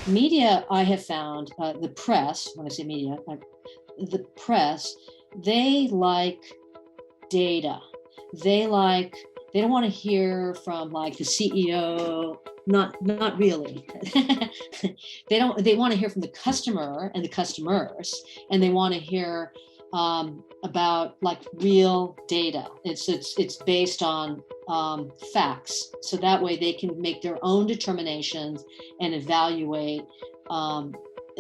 Media, I have found, the press, when I say media, the press, they like data. They like, they don't want to hear from like the CEO, not really. They want to hear from the customer and the customers, and they want to hear about like real data. It's based on facts, so that way they can make their own determinations and evaluate and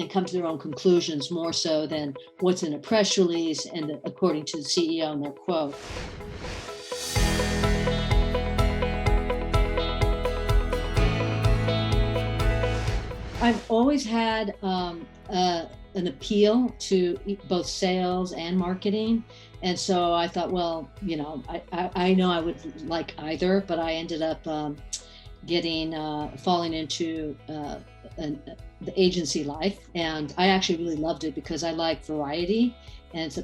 come to their own conclusions more so than what's in a press release and according to the CEO and their quote. I've always had an appeal to both sales and marketing. And so I thought, well, I know I would like either, but I ended up falling into the agency life. And I actually really loved it because I like variety, and it's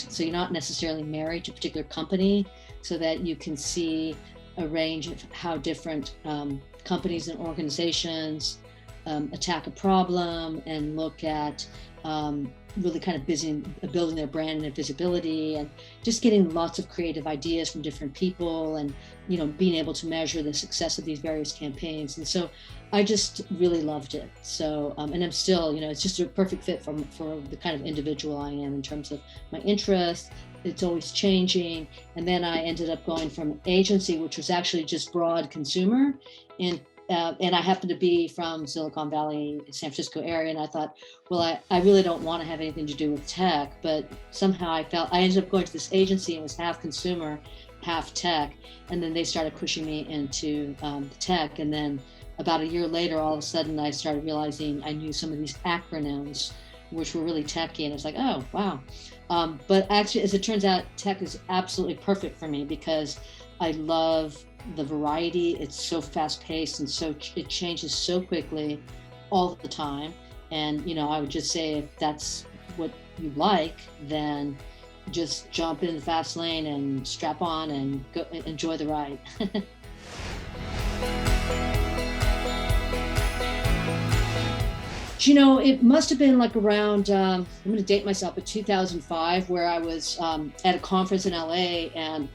so you're not necessarily married to a particular company, so that you can see a range of how different companies and organizations attack a problem and look at really kind of building their brand and their visibility, and just getting lots of creative ideas from different people, and being able to measure the success of these various campaigns. And so I just really loved it. So and I'm still, it's just a perfect fit for the kind of individual I am in terms of my interest. It's always changing. And then I ended up going from agency, which was actually just broad consumer, and I happened to be from Silicon Valley, San Francisco area. And I thought, well, I really don't want to have anything to do with tech, but somehow I ended up going to this agency and was half consumer, half tech. And then they started pushing me into the tech. And then about a year later, all of a sudden I started realizing I knew some of these acronyms, which were really techy. And I was like, oh, wow. But actually, as it turns out, tech is absolutely perfect for me because I love the variety. It's so fast paced, and so it changes so quickly all the time. And I would just say, if that's what you like, then just jump in the fast lane and strap on and go enjoy the ride. It must have been like around, I'm going to date myself, but 2005, where I was at a conference in LA and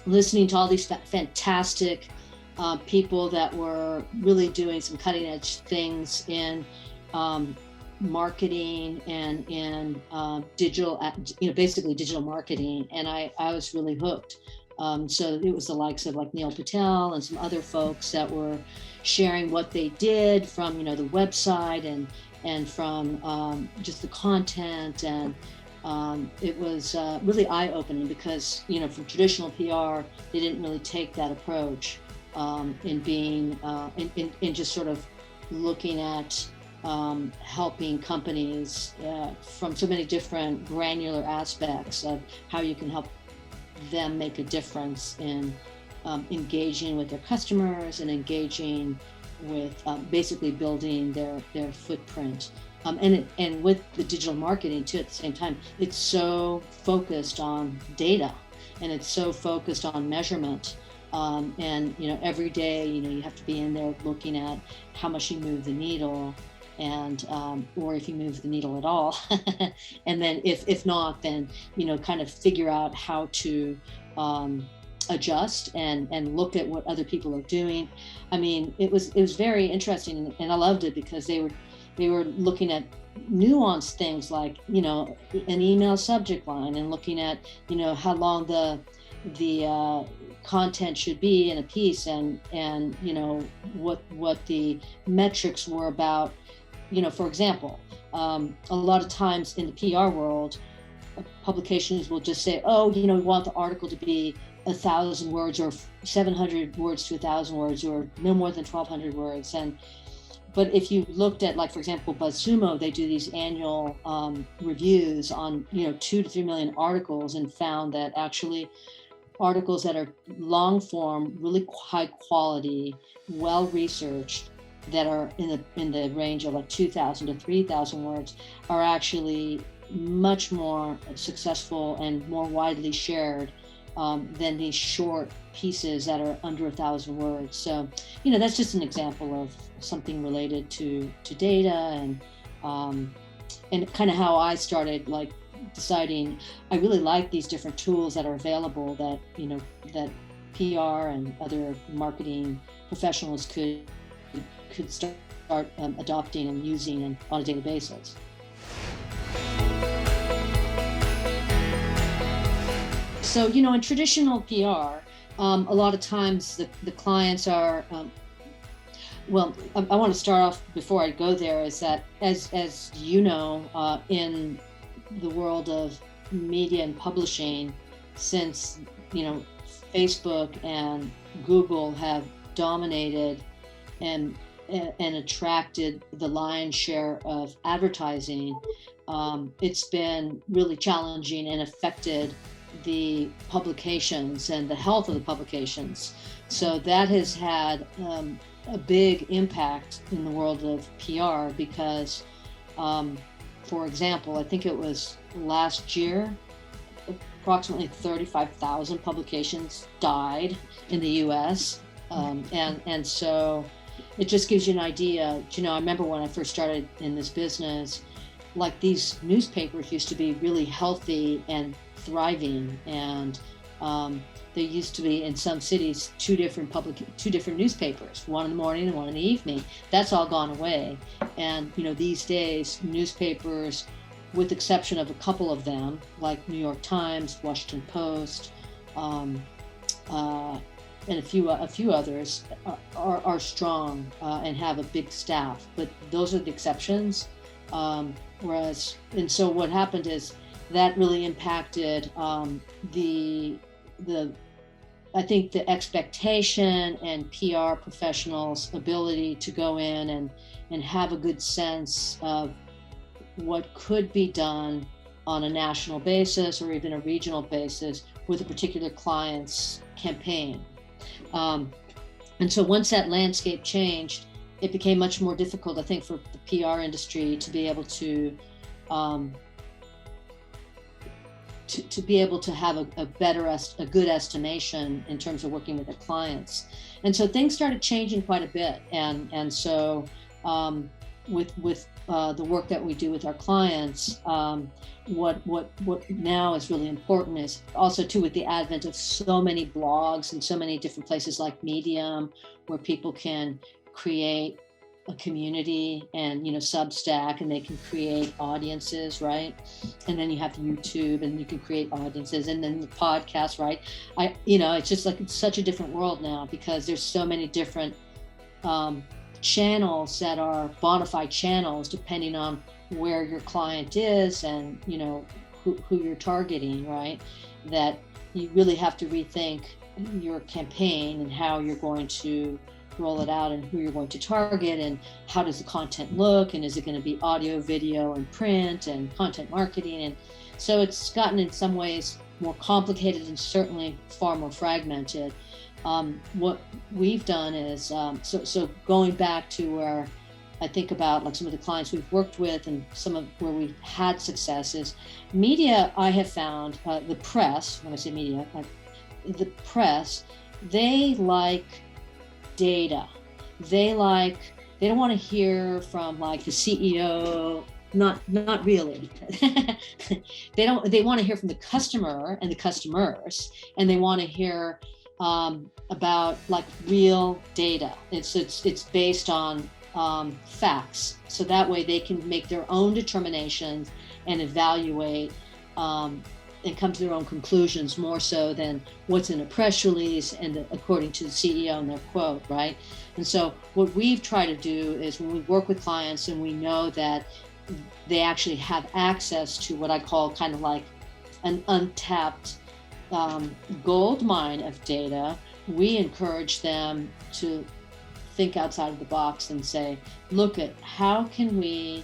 listening to all these fantastic people that were really doing some cutting edge things in marketing and in digital, basically digital marketing. And I was really hooked. So it was the likes of like Neil Patel and some other folks that were sharing what they did from, the website and from just the content. And it was really eye-opening because, from traditional PR, they didn't really take that approach in being, in just sort of looking at helping companies from so many different granular aspects of how you can help them make a difference in engaging with their customers and engaging with basically building their footprint. And with the digital marketing too, at the same time, it's so focused on data, and it's so focused on measurement. And every day, you have to be in there looking at how much you move the needle, and or if you move the needle at all. And then if not, then kind of figure out how to adjust and look at what other people are doing. I mean, it was very interesting, and I loved it because they were looking at nuanced things like, an email subject line, and looking at, how long the content should be in a piece, and what the metrics were about. For example, a lot of times in the PR world, publications will just say, oh, we want the article to be 1,000 words or 700 words to 1,000 words, or no more than 1,200 words. But if you looked at, like, for example, BuzzSumo, they do these annual reviews on, 2 to 3 million articles, and found that actually articles that are long form, really high quality, well researched, that are in the range of like 2,000 to 3,000 words, are actually much more successful and more widely shared than these short pieces that are under 1,000 words. So, that's just an example of something related to data and kind of how I started like deciding I really like these different tools that are available that, that PR and other marketing professionals could start adopting and using on a daily basis. So, in traditional PR, a lot of times the clients are, well, I want to start off before I go there is that as in the world of media and publishing, since, Facebook and Google have dominated and attracted the lion's share of advertising, it's been really challenging and affected the publications and the health of the publications. So that has had a big impact in the world of PR because, for example, I think it was last year, approximately 35,000 publications died in the US. And so it just gives you an idea. I remember when I first started in this business, like these newspapers used to be really healthy and thriving, and there used to be in some cities two different newspapers, one in the morning and one in the evening. That's all gone away, and these days newspapers, with exception of a couple of them like New York Times, Washington Post, and a few others are strong and have a big staff, but those are the exceptions. So what happened is that really impacted I think the expectation and PR professionals' ability to go in and have a good sense of what could be done on a national basis or even a regional basis with a particular client's campaign. And so once that landscape changed, it became much more difficult, I think, for the PR industry to be able to be able to have a good estimation in terms of working with their clients. And so things started changing quite a bit. And so with the work that we do with our clients, what now is really important is also too with the advent of so many blogs and so many different places like Medium, where people can create a community, and Substack, and they can create audiences, right? And then you have YouTube, and you can create audiences, and then the podcast, right? It's just like it's such a different world now because there's so many different channels that are bona fide channels depending on where your client is and who you're targeting, right? That you really have to rethink your campaign and how you're going to roll it out and who you're going to target and how does the content look, and is it going to be audio, video, and print, and content marketing. And so it's gotten in some ways more complicated and certainly far more fragmented. What we've done is, so going back to where I think about like some of the clients we've worked with and some of where we've had successes, media, I have found, the press, when I say media, the press, they like data. They don't want to hear from like the CEO, not really. They want to hear from the customer and the customers, and they want to hear about like real data. It's based on facts, so that way they can make their own determinations and evaluate and come to their own conclusions more so than what's in a press release and according to the CEO and their quote, right? And so what we've tried to do is when we work with clients and we know that they actually have access to what I call kind of like an untapped gold mine of data, we encourage them to think outside of the box and say, look at how can we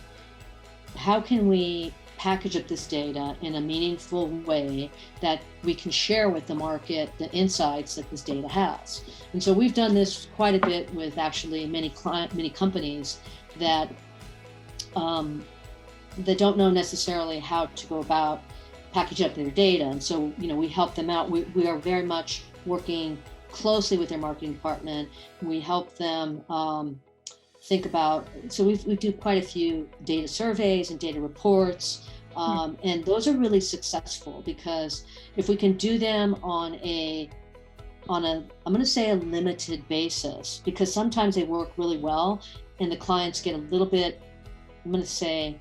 package up this data in a meaningful way that we can share with the market the insights that this data has. And so we've done this quite a bit with actually many companies that don't know necessarily how to go about package up their data. And so, we help them out. We are very much working closely with their marketing department. We help them think about, so we do quite a few data surveys and data reports. And those are really successful because if we can do them on a, I'm going to say a limited basis, because sometimes they work really well and the clients get a little bit, I'm going to say,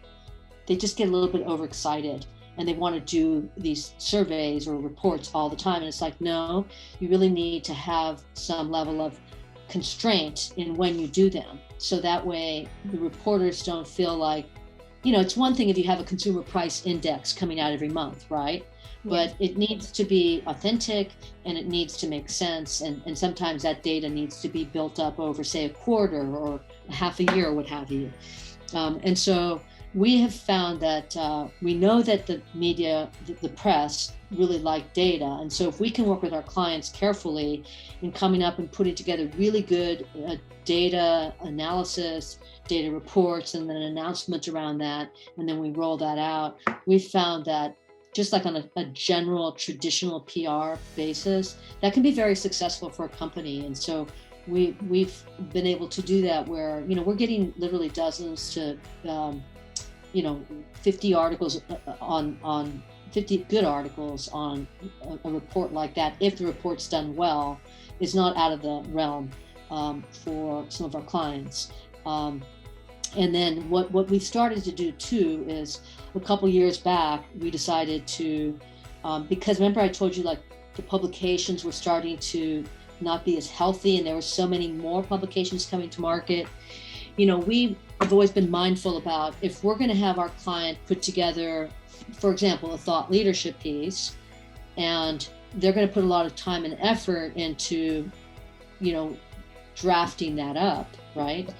they just get a little bit overexcited and they want to do these surveys or reports all the time. And it's like, no, you really need to have some level of constraint in when you do them. So that way the reporters don't feel like, it's one thing if you have a consumer price index coming out every month, right? But it needs to be authentic and it needs to make sense. And sometimes that data needs to be built up over, say, a quarter or a half a year or what have you. And so we have found that we know that the media, the press really like data. And so if we can work with our clients carefully in coming up and putting together really good data analysis, data reports, and then announcements around that, and then we roll that out, we found that just like on a general traditional PR basis, that can be very successful for a company. And so we've been able to do that where, we're getting literally dozens to, 50 articles on 50 good articles on a report like that. If the report's done well, it's not out of the realm for some of our clients. And then what we started to do too is a couple years back, we decided to, because remember I told you like the publications were starting to not be as healthy and there were so many more publications coming to market. We have always been mindful about if we're going to have our client put together, for example, a thought leadership piece, and they're going to put a lot of time and effort into, drafting that up, right?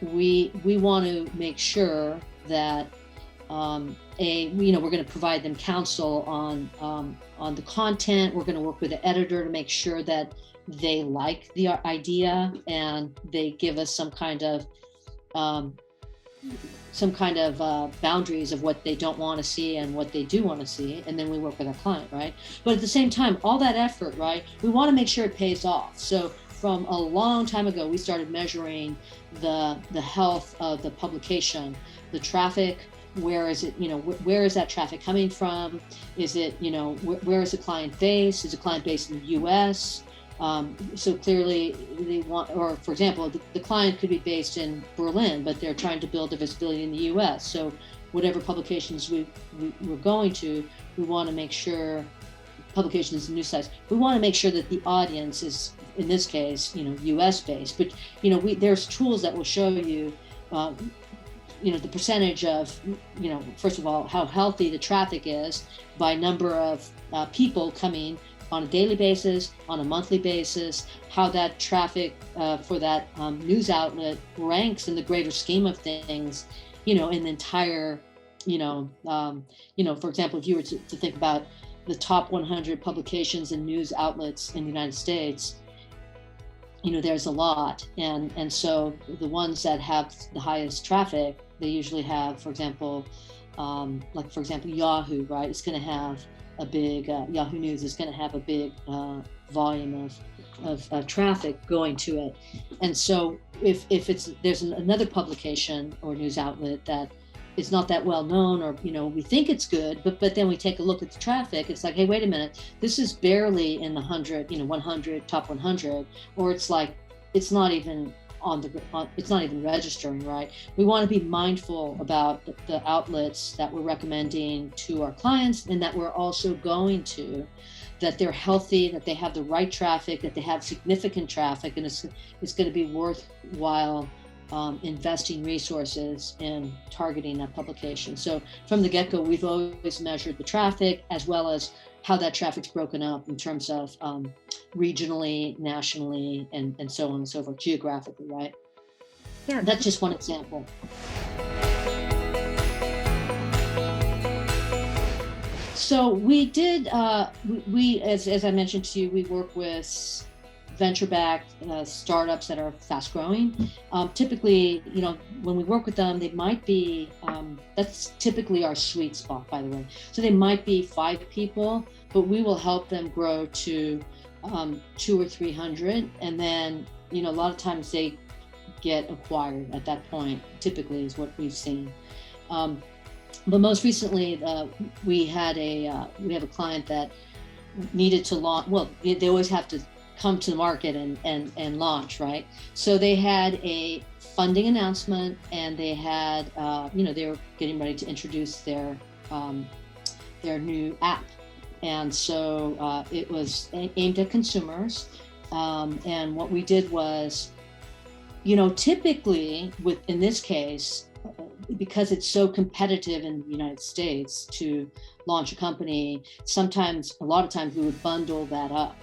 We want to make sure that we're going to provide them counsel on the content. We're going to work with the editor to make sure that they like the idea and they give us some kind of boundaries of what they don't want to see and what they do want to see, and then we work with our client, right? But at the same time, all that effort, right, we want to make sure it pays off. So from a long time ago, we started measuring the health of the publication, the traffic. Where is it, where is that traffic coming from? Is it, where is the client base? Is the client based in the US? So clearly they want, or for example, the client could be based in Berlin, but they're trying to build a visibility in the US. So whatever publications we're going to, we want to make sure, publications and news sites, we want to make sure that the audience is, in this case, US based. But, there's tools that will show you, the percentage of, first of all, how healthy the traffic is by number of people coming on a daily basis, on a monthly basis, how that traffic for that news outlet ranks in the greater scheme of things, in the entire, for example, if you were to think about the top 100 publications and news outlets in the United States, there's a lot. And so the ones that have the highest traffic, they usually have, for example, Yahoo, right? It's going to have a big, Yahoo News is going to have a big volume of traffic going to it. And so if there's another publication or news outlet that is not that well known, or, we think it's good, but then we take a look at the traffic, it's like, hey, wait a minute, this is barely in the 100, top 100, or it's like, it's not even it's not even registering, right? We want to be mindful about the outlets that we're recommending to our clients and that we're also going to, that they're healthy, that they have the right traffic, that they have significant traffic, and it's going to be worthwhile investing resources in targeting that publication. So from the get-go, we've always measured the traffic as well as how that traffic's broken up in terms of regionally, nationally, and so on and so forth, geographically, right? Yeah. That's just one example. So we did, we as I mentioned to you, we work with venture-backed startups that are fast growing. Typically, when we work with them, they might be, that's typically our sweet spot, by the way. So they might be 5 people, but we will help them grow to 200 or 300. And then, a lot of times they get acquired at that point, typically is what we've seen. But most recently, we have a client that needed to launch. Well, they always have to come to the market and launch, right? So they had a funding announcement, and they had, they were getting ready to introduce their new app. And so it was aimed at consumers. And what we did was, typically in this case, because it's so competitive in the United States to launch a company, a lot of times we would bundle that up.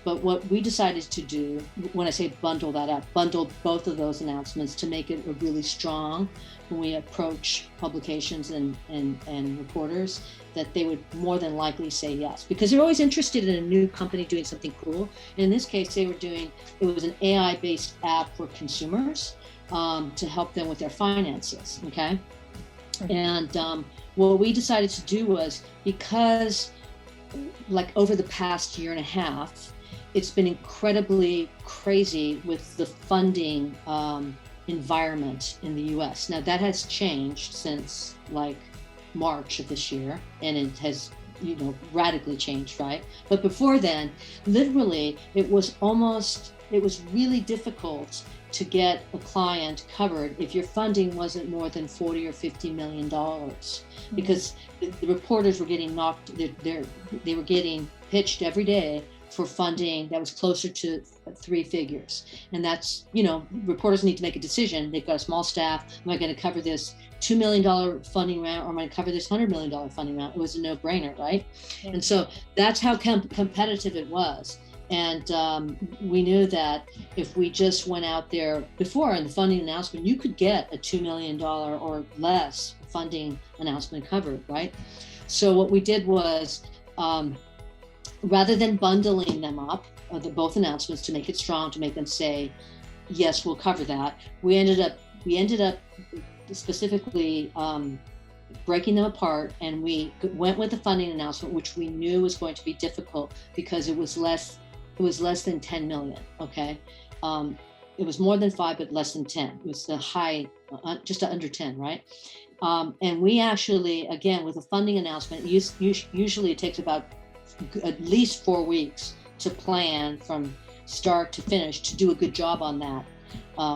But what we decided to do, when I say bundle that up, bundle both of those announcements to make it really strong when we approach publications and reporters, that they would more than likely say yes, because they're always interested in a new company doing something cool. And in this case, it was an AI-based app for consumers to help them with their finances, okay? And what we decided to do was, because over the past year and a half, it's been incredibly crazy with the funding environment in the US. Now that has changed since March of this year, and it has radically changed, right? But before then, literally, it was really difficult to get a client covered if your funding wasn't more than $40 or $50 million, because the reporters were getting they were getting pitched every day for funding that was closer to 3 figures. And that's, reporters need to make a decision. They've got a small staff. Am I going to cover this $2 million funding round, or am I going to cover this $100 million funding round? It was a no-brainer, right? Yeah. And so that's how competitive it was. And we knew that if we just went out there before in the funding announcement, you could get a $2 million or less funding announcement covered, right? So what we did was, rather than bundling them up, both announcements, to make it strong, to make them say, yes, we'll cover that, we ended up specifically breaking them apart, and we went with the funding announcement, which we knew was going to be difficult because it was less than 10 million, okay? It was more than 5, but less than 10. It was the high, just under 10, right? And we actually, again, with a funding announcement, usually it takes about at least 4 weeks to plan from start to finish to do a good job on that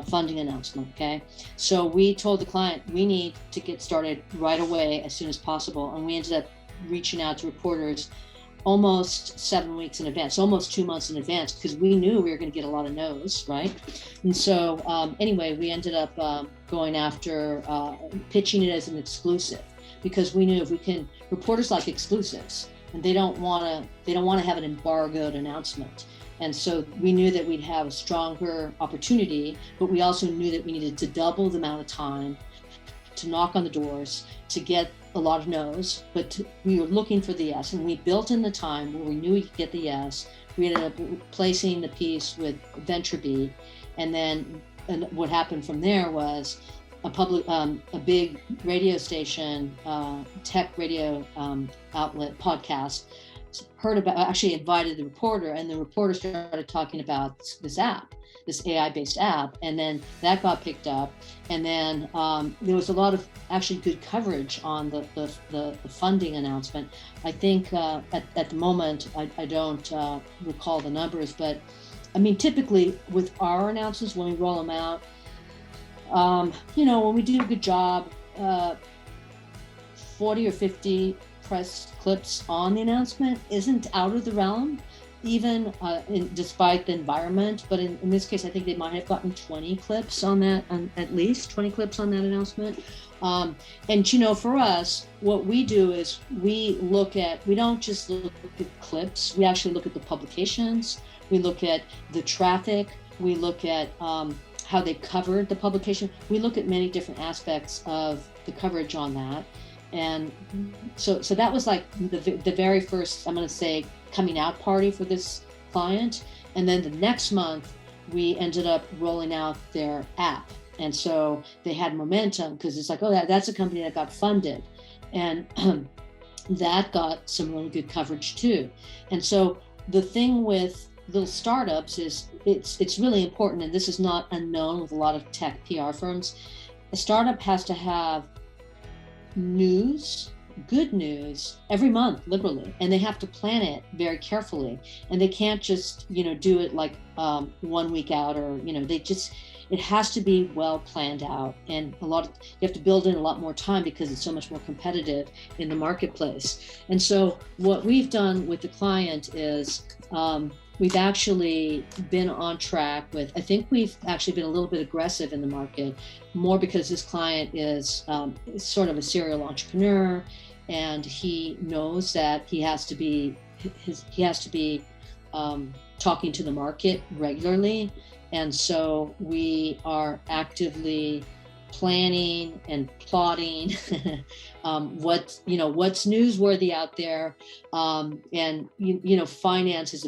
funding announcement, okay? So we told the client, we need to get started right away as soon as possible. And we ended up reaching out to reporters almost 7 weeks in advance, almost 2 months in advance, because we knew we were going to get a lot of no's, right? And so anyway, we ended up going after pitching it as an exclusive, because we knew reporters like exclusives, and they don't want to have an embargoed announcement. And so we knew that we'd have a stronger opportunity, but we also knew that we needed to double the amount of time to knock on the doors, to get a lot of no's, but we were looking for the yes. And we built in the time where we knew we could get the yes. We ended up placing the piece with VentureBeat. And what happened from there was a big radio station, tech radio outlet podcast, actually invited the reporter, and the reporter started talking about this app, this AI-based app, and then that got picked up. And then there was a lot of actually good coverage on the funding announcement. I think at the moment, I don't recall the numbers, but I mean, typically with our announcements, when we roll them out, when we do a good job, 40 or 50 press clips on the announcement isn't out of the realm, even despite the environment. But in this case, I think they might have gotten 20 clips on that, at least 20 clips on that announcement. And for us, what we do is we don't just look at clips, we actually look at the publications, we look at the traffic, we look at how they covered the publication. We look at many different aspects of the coverage on that. And so that was like the very first, I'm going to say, coming out party for this client. And then the next month, we ended up rolling out their app. And so they had momentum because it's like, oh, that's a company that got funded. And that got some really good coverage too. And so the thing with little startups is it's really important, and this is not unknown with a lot of tech PR firms. A startup has to have news, good news every month, literally, and they have to plan it very carefully, and they can't just do it like 1 week out, or it has to be well planned out, and you have to build in a lot more time because it's so much more competitive in the marketplace. And so what we've done with the client is we've actually been on track with, I think we've actually been a little bit aggressive in the market, more because this client is sort of a serial entrepreneur, and he knows that he has to be talking to the market regularly. And so we are actively planning and plotting what's newsworthy out there, and finance is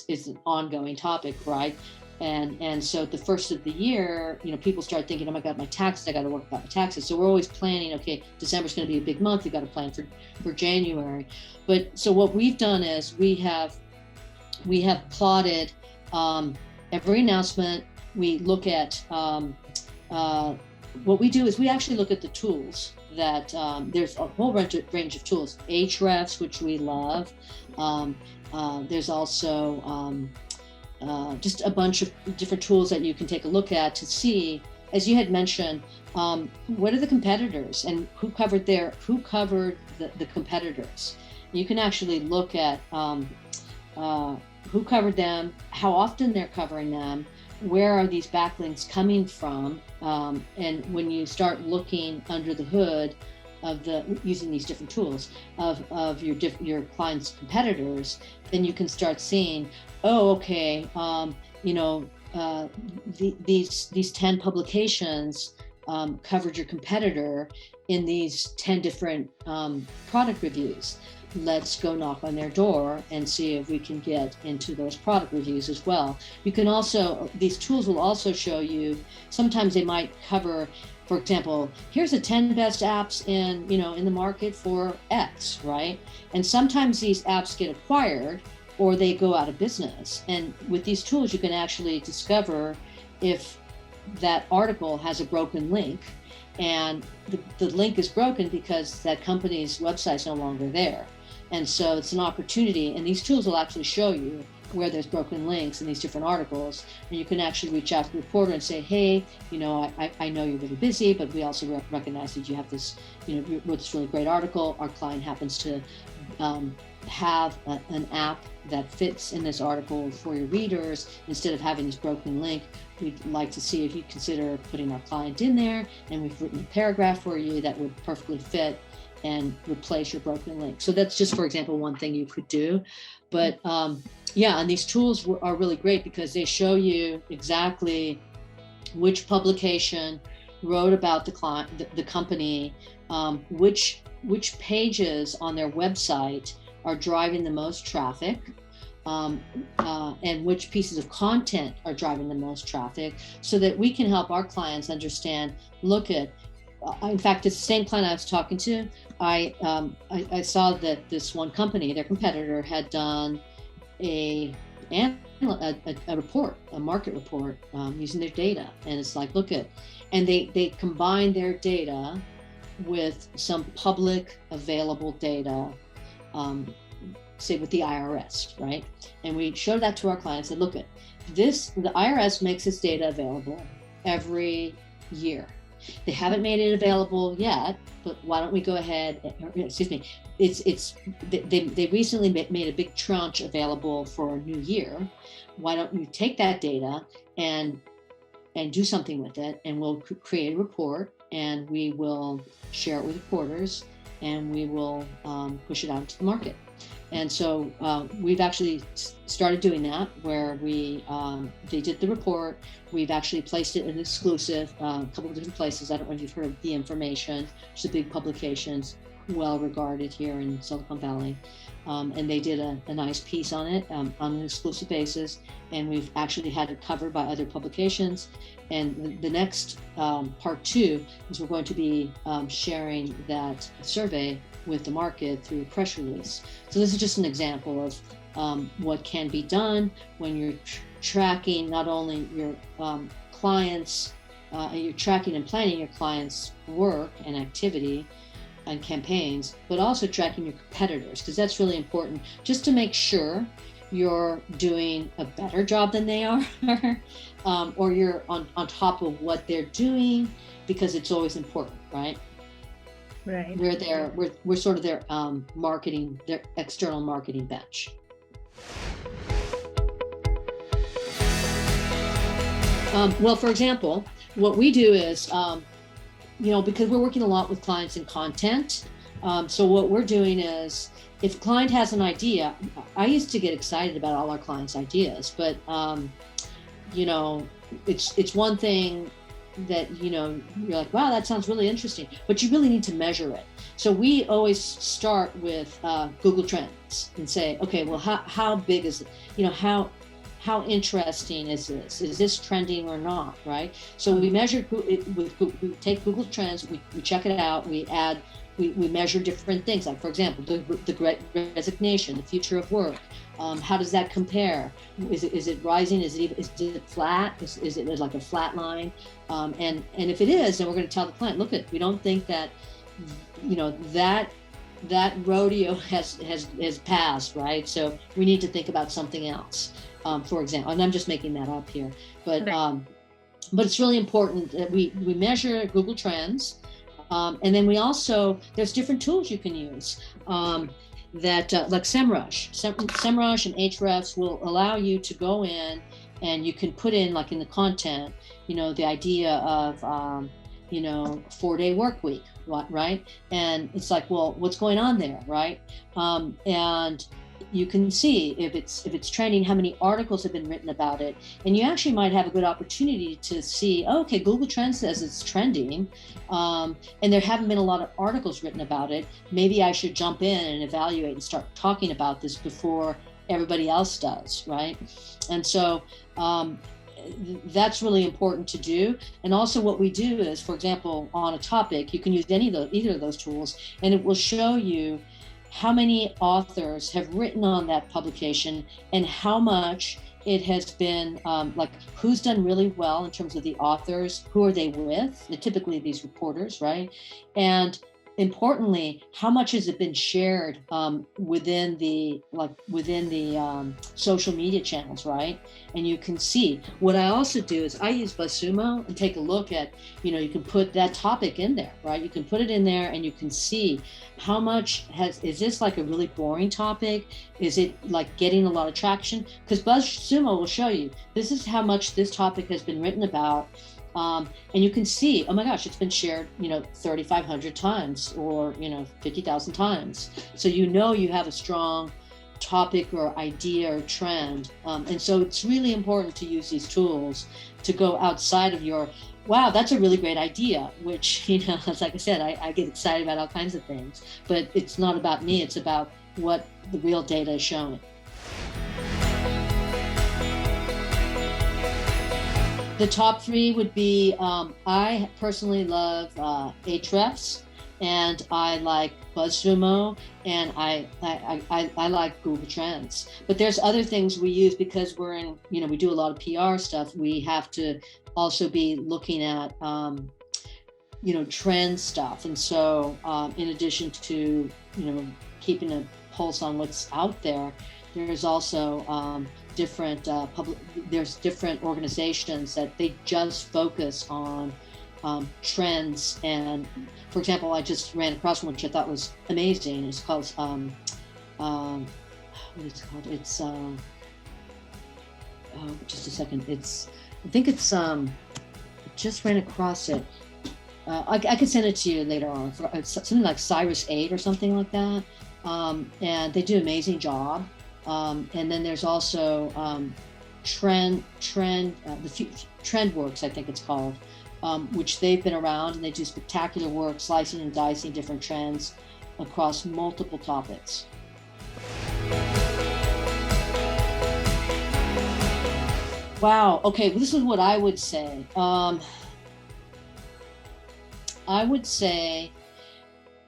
is an ongoing topic, right? And so at the first of the year, people start thinking, oh my God, my taxes, I got to work about my taxes. So we're always planning, okay, December's going to be a big month, you got to plan for January. But so what we've done is we have plotted every announcement. We look at what we do is we actually look at the tools that there's a whole range of tools, Ahrefs, which we love. There's also just a bunch of different tools that you can take a look at to see, as you had mentioned, what are the competitors and who covered the competitors. You can actually look at who covered them, how often they're covering them, where are these backlinks coming from, and when you start looking under the hood of using these different tools of your client's competitors, then you can start seeing, oh, okay, these 10 publications covered your competitor in these 10 different product reviews. Let's go knock on their door and see if we can get into those product reviews as well. You can also, these tools will also show you, sometimes they might cover, for example, here's the 10 best apps in the market for X, right? And sometimes these apps get acquired or they go out of business. And with these tools, you can actually discover if that article has a broken link, and the link is broken because that company's website is no longer there. And so it's an opportunity, and these tools will actually show you where there's broken links in these different articles, and you can actually reach out to the reporter and say, hey, I know you're really busy, but we also recognize that you have this, wrote this really great article. Our client happens to have an app that fits in this article for your readers. Instead of having this broken link, we'd like to see if you consider putting our client in there, and we've written a paragraph for you that would perfectly fit and replace your broken link. So that's just, for example, one thing you could do. But and these tools are really great because they show you exactly which publication wrote about the client, the company, which pages on their website are driving the most traffic, and which pieces of content are driving the most traffic, so that we can help our clients understand, look at, in fact, it's the same client I was talking to. I saw that this one company, their competitor, had done a report, a market report, using their data. And it's like, look at, and they combined their data with some public available data, say with the IRS, right? And we showed that to our clients and said, look at this, the IRS makes this data available every year. They haven't made it available yet, but why don't we go ahead, they recently made a big tranche available for a new year. Why don't you take that data and do something with it, and we'll create a report, and we will share it with reporters, and we will push it out to the market. And so we've actually started doing that, where they did the report. We've actually placed it in exclusive, a couple of different places. I don't know if you've heard of The Information, which is a big publications, well regarded here in Silicon Valley. And they did a nice piece on it on an exclusive basis. And we've actually had it covered by other publications. And the next part two is we're going to be sharing that survey with the market through a press release. So this is just an example of what can be done when you're tracking not only your clients, you're tracking and planning your clients' work and activity and campaigns, but also tracking your competitors, because that's really important, just to make sure you're doing a better job than they are, or you're on top of what they're doing, because it's always important, right? Right. We're sort of their marketing, their external marketing bench. Well, for example, what we do is, because we're working a lot with clients in content. So what we're doing is, if a client has an idea, I used to get excited about all our clients' ideas, but it's one thing that, you're like, wow, that sounds really interesting, but you really need to measure it. So we always start with Google Trends and say, okay, well, how big is it? How interesting is this? Is this trending or not, right? So we measure it we take Google Trends, we check it out, we measure different things, like, for example, the Great Resignation, the future of work. How does that compare? Is it rising? Is it flat? Is it like a flat line? And if it is, then we're going to tell the client, look, we don't think that, that rodeo has passed, right? So we need to think about something else. For example, and I'm just making that up here, but it's really important that we measure Google Trends, and then we also, there's different tools you can use that like SEMrush and Ahrefs will allow you to go in and you can put in, like in the content, the idea of 4-day work week, right? And it's like, well, what's going on there, right? And you can see if it's trending, how many articles have been written about it, and you actually might have a good opportunity to see, okay, Google Trends says it's trending, and there haven't been a lot of articles written about it. Maybe I should jump in and evaluate and start talking about this before everybody else does, right? And so that's really important to do. And also what we do is, for example, on a topic, you can use either of those tools, and it will show you how many authors have written on that publication and how much it has been, like, who's done really well in terms of the authors, who are they with? They're typically these reporters, right? And importantly, how much has it been shared within the social media channels, right? And you can see. What I also do is I use BuzzSumo and take a look at, you can put that topic in there, right? You can put it in there and you can see how much is this like a really boring topic? Is it like getting a lot of traction? Because BuzzSumo will show you, this is how much this topic has been written about. And you can see, oh my gosh, it's been shared, 3,500 times or, 50,000 times. So you have a strong topic or idea or trend. And so it's really important to use these tools to go outside of your, wow, that's a really great idea, which, like I said, I get excited about all kinds of things, but it's not about me, it's about what the real data is showing. The top three would be, I personally love Ahrefs, and I like BuzzSumo, and I like Google Trends. But there's other things we use because we're in, we do a lot of PR stuff. We have to also be looking at, trend stuff. And so in addition to, keeping a pulse on what's out there, there's also different organizations that they just focus on trends. And for example, I just ran across one which I thought was amazing. It's called what is it called? It's just a second. Just ran across it. I could send it to you later on. It's something like Cyrus 8 or something like that. And they do an amazing job. And then there's also TrendWorks, I think it's called, which they've been around, and they do spectacular work slicing and dicing different trends. across multiple topics. Wow. Okay. This is what I would say. I would say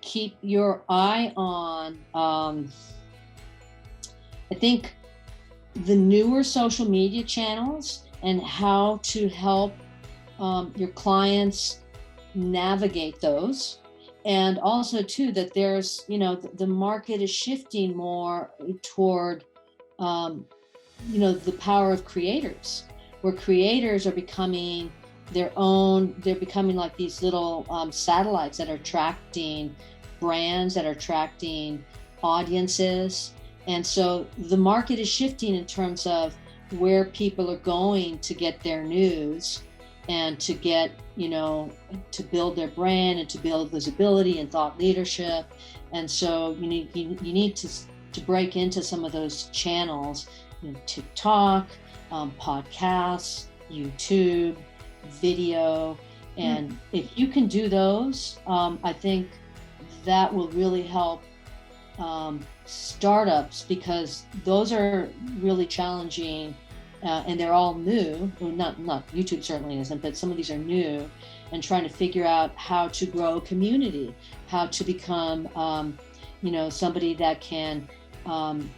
keep your eye on, I think, the newer social media channels and how to help your clients navigate those. And also too, that there's, the market is shifting more toward, the power of creators, where creators are becoming they're becoming like these little satellites that are attracting brands, that are attracting audiences. And so the market is shifting in terms of where people are going to get their news and to get, to build their brand and to build visibility and thought leadership. And so you need to break into some of those channels, TikTok, podcasts, YouTube, video. And if you can do those, I think that will really help startups, because those are really challenging, and they're all new. Well, not YouTube certainly isn't, but some of these are new, and trying to figure out how to grow a community, how to become somebody that can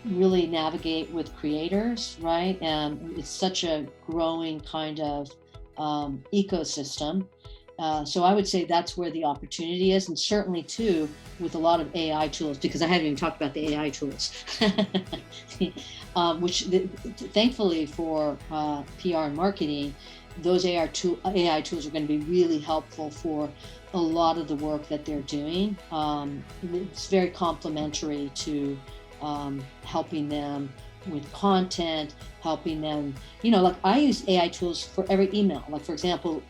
really navigate with creators, right? And it's such a growing kind of ecosystem. So I would say that's where the opportunity is, and certainly too with a lot of AI tools, because I haven't even talked about the AI tools, which thankfully for PR and marketing, those AI tools are going to be really helpful for a lot of the work that they're doing. It's very complementary to helping them with content, helping them, like I use AI tools for every email. Like, for example,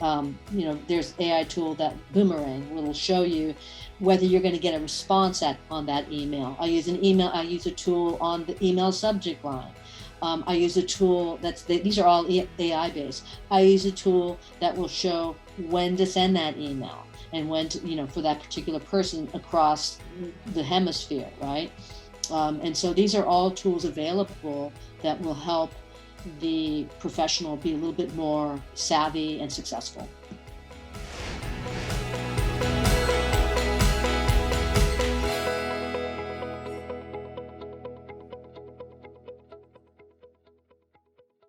there's AI tool that Boomerang will show you whether you're going to get a response on that email. I use a tool on the email subject line. I use a tool these are all AI based. I use a tool that will show when to send that email and when to, for that particular person across the hemisphere, right? And so these are all tools available that will help the professional be a little bit more savvy and successful.